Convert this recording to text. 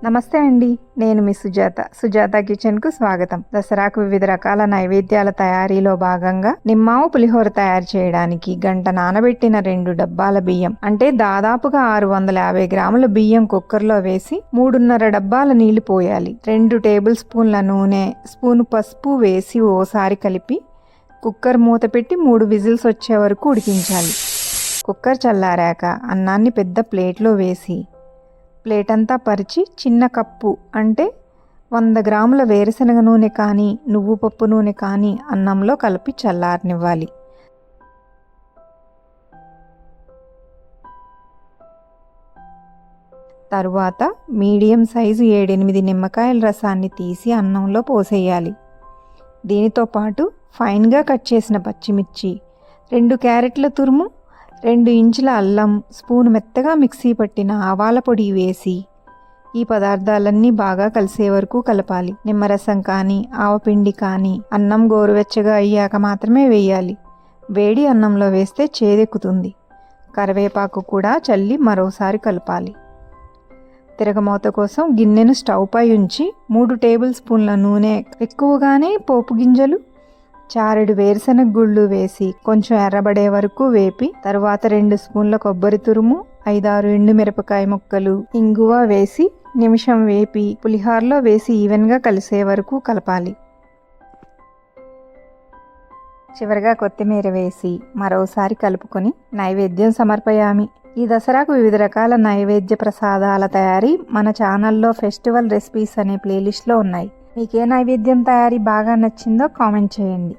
నమస్తే అండి, నేను మీ సుజాత కిచెన్కు స్వాగతం. దసరాకు వివిధ రకాల నైవేద్యాల తయారీలో భాగంగా నిమ్మావు పులిహోర తయారు చేయడానికి గంట నానబెట్టిన 2 డబ్బాల బియ్యం అంటే దాదాపుగా 650 గ్రాముల బియ్యం కుక్కర్లో వేసి 3.5 డబ్బాల నీళ్లు పోయాలి. 2 టేబుల్ స్పూన్ల నూనె, స్పూను పసుపు వేసి ఓసారి కలిపి కుక్కర్ మూత పెట్టి 3 విజిల్స్ వచ్చే వరకు ఉడికించాలి. కుక్కర్ చల్లారాక అన్నాన్ని పెద్ద ప్లేట్లో వేసి ప్లేట్ అంతా పరిచి చిన్న కప్పు అంటే 100 గ్రాముల వేరుశనగ నూనె కానీ నువ్వు పప్పు నూనె కానీ అన్నంలో కలిపి చల్లారనివ్వాలి. తరువాత మీడియం సైజు 7-8 నిమ్మకాయల రసాన్ని తీసి అన్నంలో పోసేయాలి. దీనితో పాటు ఫైన్గా కట్ చేసిన పచ్చిమిర్చి, 2 క్యారెట్ల తురుము, 2 ఇంచుల అల్లం, స్పూను మెత్తగా మిక్సీ పట్టిన ఆవాల పొడి వేసి ఈ పదార్థాలన్నీ బాగా కలిసే వరకు కలపాలి. నిమ్మరసం కానీ ఆవపిండి కానీ అన్నం గోరువెచ్చగా అయ్యాక మాత్రమే వేయాలి. వేడి అన్నంలో వేస్తే చేదెక్కుతుంది. కరివేపాకు కూడా చల్లి మరోసారి కలపాలి. తిరగమూత కోసం గిన్నెను స్టవ్ పై ఉంచి 3 టేబుల్ స్పూన్ల నూనె, ఎక్కువగానే పోపు గింజలు, చారెడు వేరుశనగ గుళ్ళు వేసి కొంచెం ఎర్రబడే వరకు వేపి తరువాత 2 స్పూన్ల కొబ్బరి తురుము, 5-6 ఎండుమిరపకాయ ముక్కలు, ఇంగువ వేసి నిమిషం వేపి పులిహోరలో వేసి ఈవెన్గా కలిసే వరకు కలపాలి. చివరిగా కొత్తిమీర వేసి మరోసారి కలుపుకొని నైవేద్యం సమర్పయామి. ఈ దసరాకు వివిధ రకాల నైవేద్య ప్రసాదాల తయారీ మన ఛానల్లో ఫెస్టివల్ రెసిపీస్ అనే ప్లేలిస్ట్లో ఉన్నాయి. మీకే నైవేద్యం తయారీ బాగా నచ్చిందో కామెంట్ చేయండి.